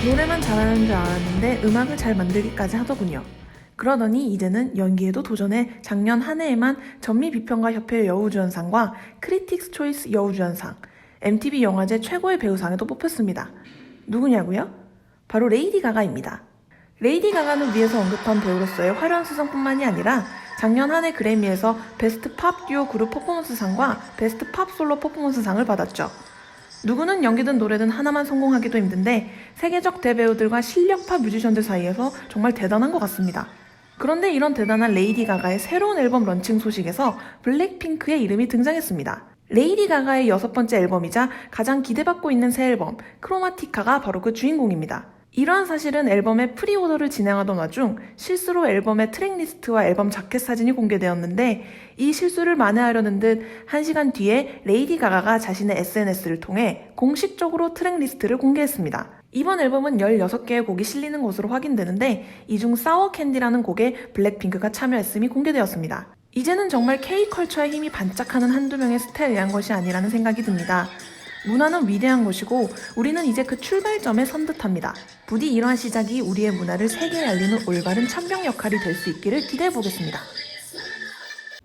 노래만 잘하는 줄 알았는데 음악을 잘 만들기까지 하더군요. 그러더니 이제는 연기에도 도전해 작년 한 해에만 전미비평가협회 여우주연상과 크리틱스 초이스 여우주연상, MTV 영화제 최고의 배우상에도 뽑혔습니다. 누구냐고요? 바로 레이디 가가입니다. 레이디 가가는 위에서 언급한 배우로서의 화려한 수상뿐만이 아니라 작년 한 해 그래미에서 베스트 팝 듀오 그룹 퍼포먼스상과 베스트 팝 솔로 퍼포먼스상을 받았죠. 누구는 연기든 노래든 하나만 성공하기도 힘든데 세계적 대배우들과 실력파 뮤지션들 사이에서 정말 대단한 것 같습니다. 그런데 이런 대단한 레이디 가가의 새로운 앨범 런칭 소식에서 블랙핑크의 이름이 등장했습니다. 레이디 가가의 6번째 앨범이자 가장 기대받고 있는 새 앨범 크로마티카가 바로 그 주인공입니다. 이러한 사실은 앨범의 프리오더를 진행하던 와중 실수로 앨범의 트랙리스트와 앨범 자켓 사진이 공개되었는데 이 실수를 만회하려는 듯 1시간 뒤에 레이디 가가가 자신의 SNS를 통해 공식적으로 트랙리스트를 공개했습니다. 이번 앨범은 16개의 곡이 실리는 것으로 확인되는데 이 중 사워 캔디라는 곡에 블랙핑크가 참여했음이 공개되었습니다. 이제는 정말 K컬처의 힘이 반짝하는 한두 명의 스타에 의한 것이 아니라는 생각이 듭니다. 문화는 위대한 것이고 우리는 이제 그 출발점에 선 듯합니다. 부디 이러한 시작이 우리의 문화를 세계에 알리는 올바른 참병 역할이 될 수 있기를 기대해 보겠습니다.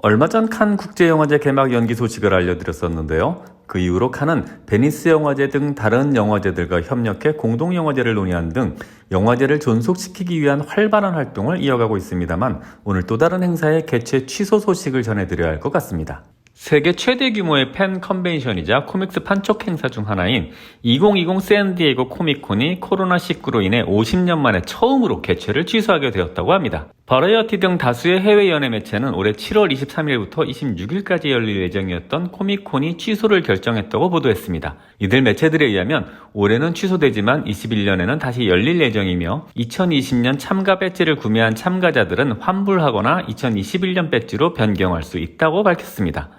얼마 전 칸 국제영화제 개막 연기 소식을 알려드렸었는데요. 그 이후로 칸은 베니스 영화제 등 다른 영화제들과 협력해 공동영화제를 논의한 등 영화제를 존속시키기 위한 활발한 활동을 이어가고 있습니다만 오늘 또 다른 행사의 개최 취소 소식을 전해드려야 할 것 같습니다. 세계 최대 규모의 팬 컨벤션이자 코믹스 판촉 행사 중 하나인 2020 샌디에이고 코믹콘이 코로나19로 인해 50년 만에 처음으로 개최를 취소하게 되었다고 합니다. 버라이어티 등 다수의 해외 연예 매체는 올해 7월 23일부터 26일까지 열릴 예정이었던 코믹콘이 취소를 결정했다고 보도했습니다. 이들 매체들에 의하면 올해는 취소되지만 21년에는 다시 열릴 예정이며 2020년 참가 배지를 구매한 참가자들은 환불하거나 2021년 배지로 변경할 수 있다고 밝혔습니다.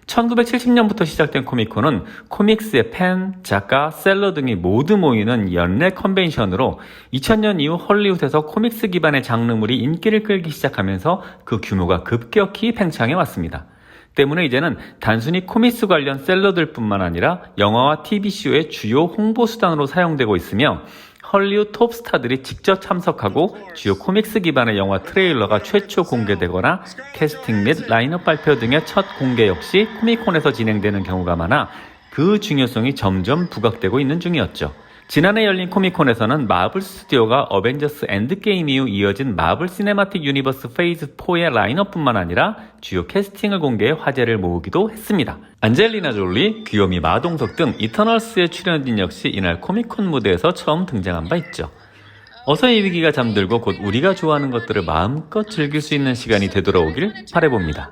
1970년부터 시작된 코믹콘은 코믹스의 팬, 작가, 셀러 등이 모두 모이는 연례 컨벤션으로 2000년 이후 헐리우드에서 코믹스 기반의 장르물이 인기를 끌기 시작하면서 그 규모가 급격히 팽창해 왔습니다. 때문에 이제는 단순히 코믹스 관련 셀러들뿐만 아니라 영화와 TV쇼의 주요 홍보 수단으로 사용되고 있으며 헐리우드 톱스타들이 직접 참석하고 주요 코믹스 기반의 영화 트레일러가 최초 공개되거나 캐스팅 및 라인업 발표 등의 첫 공개 역시 코믹콘에서 진행되는 경우가 많아 그 중요성이 점점 부각되고 있는 중이었죠. 지난해 열린 코믹콘에서는 마블 스튜디오가 어벤져스 엔드게임 이후 이어진 마블 시네마틱 유니버스 페이즈 4의 라인업뿐만 아니라 주요 캐스팅을 공개해 화제를 모으기도 했습니다. 안젤리나 졸리, 귀요미 마동석 등 이터널스의 출연진 역시 이날 코믹콘 무대에서 처음 등장한 바 있죠. 어서 이 위기가 잠들고 곧 우리가 좋아하는 것들을 마음껏 즐길 수 있는 시간이 되돌아오길 바라봅니다.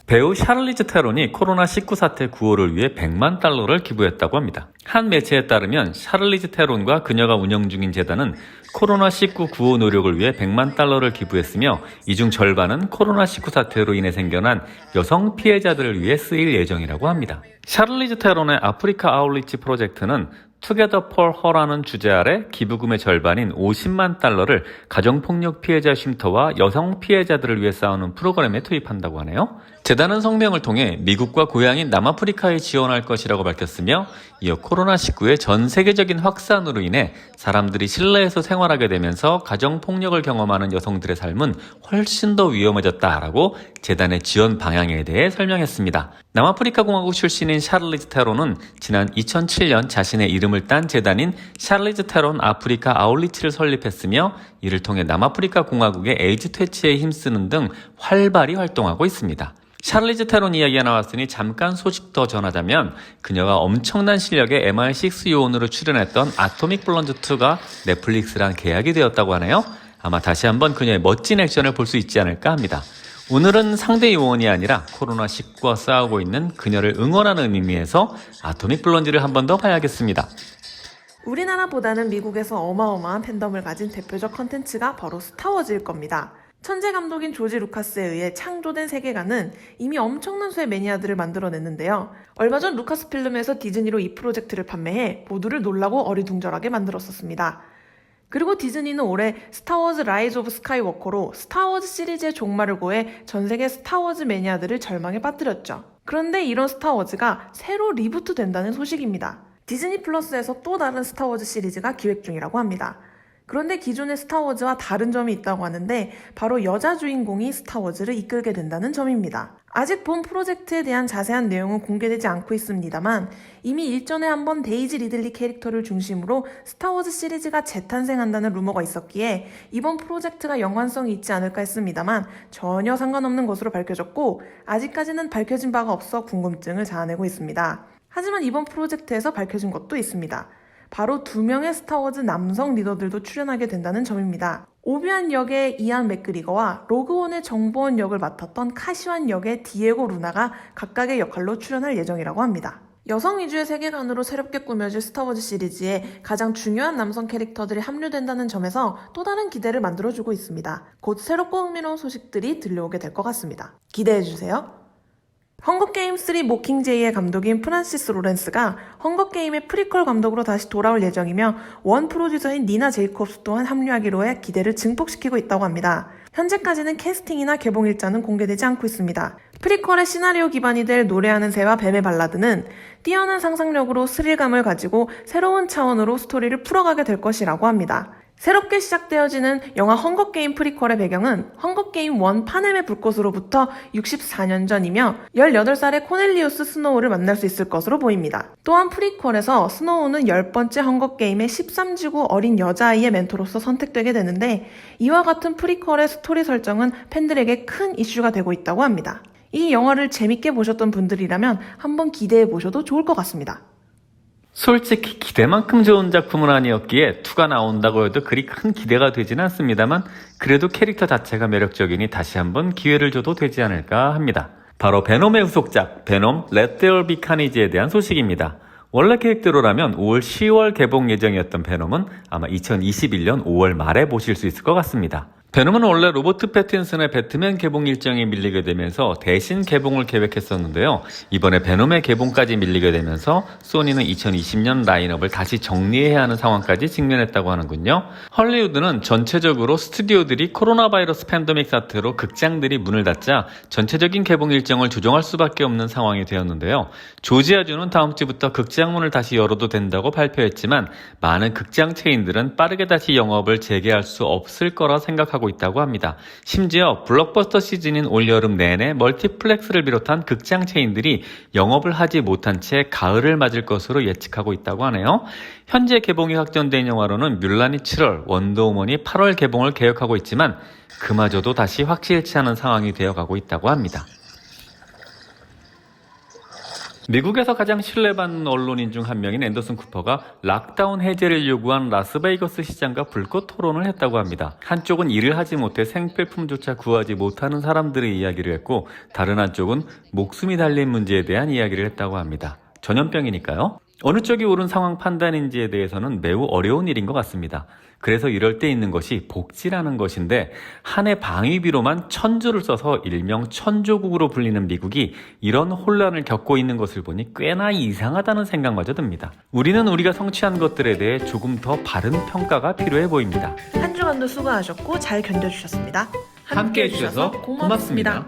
배우 샤를리즈 테론이 코로나19 사태 구호를 위해 100만 달러를 기부했다고 합니다. 한 매체에 따르면 샤를리즈 테론과 그녀가 운영 중인 재단은 코로나19 구호 노력을 위해 100만 달러를 기부했으며 이 중 절반은 코로나19 사태로 인해 생겨난 여성 피해자들을 위해 쓰일 예정이라고 합니다. 샤를리즈 테론의 아프리카 아웃리치 프로젝트는 Together for Her라는 주제 아래 기부금의 절반인 50만 달러를 가정폭력 피해자 쉼터와 여성 피해자들을 위해 싸우는 프로그램에 투입한다고 하네요. 재단은 성명을 통해 미국과 고향인 남아프리카에 지원할 것이라고 밝혔으며 이어 코로나19의 전 세계적인 확산으로 인해 사람들이 실내에서 생활하게 되면서 가정폭력을 경험하는 여성들의 삶은 훨씬 더 위험해졌다라고 재단의 지원 방향에 대해 설명했습니다. 남아프리카 공화국 출신인 샤를리즈 테론은 지난 2007년 자신의 이름을 딴 재단인 샤를리즈 테론 아프리카 아웃리치를 설립했으며 이를 통해 남아프리카 공화국의 에이즈 퇴치에 힘쓰는 등 활발히 활동하고 있습니다. 샤를리즈 테론 이야기가 나왔으니 잠깐 소식 더 전하자면 그녀가 엄청난 실력의 MI6 요원으로 출연했던 아토믹 블론드 2가 넷플릭스랑 계약이 되었다고 하네요. 아마 다시 한번 그녀의 멋진 액션을 볼 수 있지 않을까 합니다. 오늘은 상대 요원이 아니라 코로나19와 싸우고 있는 그녀를 응원하는 의미에서 아토믹 블론드를 한 번 더 봐야겠습니다. 우리나라보다는 미국에서 어마어마한 팬덤을 가진 대표적 컨텐츠가 바로 스타워즈일 겁니다. 천재 감독인 조지 루카스에 의해 창조된 세계관은 이미 엄청난 수의 매니아들을 만들어냈는데요. 얼마 전 루카스 필름에서 디즈니로 이 프로젝트를 판매해 모두를 놀라고 어리둥절하게 만들었었습니다. 그리고 디즈니는 올해 스타워즈 라이즈 오브 스카이워커로 스타워즈 시리즈의 종말을 고해 전 세계 스타워즈 매니아들을 절망에 빠뜨렸죠. 그런데 이런 스타워즈가 새로 리부트 된다는 소식입니다. 디즈니 플러스에서 또 다른 스타워즈 시리즈가 기획 중이라고 합니다. 그런데 기존의 스타워즈와 다른 점이 있다고 하는데 바로 여자 주인공이 스타워즈를 이끌게 된다는 점입니다. 아직 본 프로젝트에 대한 자세한 내용은 공개되지 않고 있습니다만 이미 일전에 한번 데이지 리들리 캐릭터를 중심으로 스타워즈 시리즈가 재탄생한다는 루머가 있었기에 이번 프로젝트가 연관성이 있지 않을까 했습니다만 전혀 상관없는 것으로 밝혀졌고 아직까지는 밝혀진 바가 없어 궁금증을 자아내고 있습니다. 하지만 이번 프로젝트에서 밝혀진 것도 있습니다. 바로 2명의 스타워즈 남성 리더들도 출연하게 된다는 점입니다. 오비안 역의 이안 맥그리거와 로그원의 정보원 역을 맡았던 카시완 역의 디에고 루나가 각각의 역할로 출연할 예정이라고 합니다. 여성 위주의 세계관으로 새롭게 꾸며질 스타워즈 시리즈에 가장 중요한 남성 캐릭터들이 합류된다는 점에서 또 다른 기대를 만들어주고 있습니다. 곧 새롭고 흥미로운 소식들이 들려오게 될 것 같습니다. 기대해주세요. 헝거게임 3 모킹제이의 감독인 프란시스 로렌스가 헝거게임의 프리퀄 감독으로 다시 돌아올 예정이며 원 프로듀서인 니나 제이콥스 또한 합류하기로 해 기대를 증폭시키고 있다고 합니다. 현재까지는 캐스팅이나 개봉 일자는 공개되지 않고 있습니다. 프리퀄의 시나리오 기반이 될 노래하는 새와 뱀의 발라드는 뛰어난 상상력으로 스릴감을 가지고 새로운 차원으로 스토리를 풀어가게 될 것이라고 합니다. 새롭게 시작되어지는 영화 헝거게임 프리퀄의 배경은 헝거게임 1 파넴의 불꽃으로부터 64년 전이며 18살의 코넬리우스 스노우를 만날 수 있을 것으로 보입니다. 또한 프리퀄에서 스노우는 10번째 헝거게임의 13지구 어린 여자아이의 멘토로서 선택되게 되는데 이와 같은 프리퀄의 스토리 설정은 팬들에게 큰 이슈가 되고 있다고 합니다. 이 영화를 재밌게 보셨던 분들이라면 한번 기대해 보셔도 좋을 것 같습니다. 솔직히 기대만큼 좋은 작품은 아니었기에 2가 나온다고 해도 그리 큰 기대가 되지는 않습니다만 그래도 캐릭터 자체가 매력적이니 다시 한번 기회를 줘도 되지 않을까 합니다. 바로 베놈의 후속작 베놈 Let There Be Carnage에 대한 소식입니다. 원래 계획대로라면 5월 10월 개봉 예정이었던 베놈은 아마 2021년 5월 말에 보실 수 있을 것 같습니다. 베놈은 원래 로버트 패틴슨의 배트맨 개봉 일정이 밀리게 되면서 대신 개봉을 계획했었는데요. 이번에 베놈의 개봉까지 밀리게 되면서 소니는 2020년 라인업을 다시 정리해야 하는 상황까지 직면했다고 하는군요. 헐리우드는 전체적으로 스튜디오들이 코로나 바이러스 팬데믹 사태로 극장들이 문을 닫자 전체적인 개봉 일정을 조정할 수밖에 없는 상황이 되었는데요. 조지아주는 다음 주부터 극장문을 다시 열어도 된다고 발표했지만 많은 극장 체인들은 빠르게 다시 영업을 재개할 수 없을 거라 생각하고 있다고 합니다. 심지어 블록버스터 시즌인 올여름 내내 멀티플렉스를 비롯한 극장 체인들이 영업을 하지 못한 채 가을을 맞을 것으로 예측하고 있다고 하네요. 현재 개봉이 확정된 영화로는 뮬란이 7월, 원더우먼이 8월 개봉을 계획하고 있지만 그마저도 다시 확실치 않은 상황이 되어가고 있다고 합니다. 미국에서 가장 신뢰받는 언론인 중 한 명인 앤더슨 쿠퍼가 락다운 해제를 요구한 라스베이거스 시장과 불꽃 토론을 했다고 합니다. 한쪽은 일을 하지 못해 생필품조차 구하지 못하는 사람들의 이야기를 했고 다른 한쪽은 목숨이 달린 문제에 대한 이야기를 했다고 합니다. 전염병이니까요. 어느 쪽이 옳은 상황 판단인지에 대해서는 매우 어려운 일인 것 같습니다. 그래서 이럴 때 있는 것이 복지라는 것인데 한 해 방위비로만 1,000조를 써서 일명 천조국으로 불리는 미국이 이런 혼란을 겪고 있는 것을 보니 꽤나 이상하다는 생각마저 듭니다. 우리는 우리가 성취한 것들에 대해 조금 더 바른 평가가 필요해 보입니다. 한 주간도 수고하셨고 잘 견뎌주셨습니다. 함께 해주셔서 고맙습니다.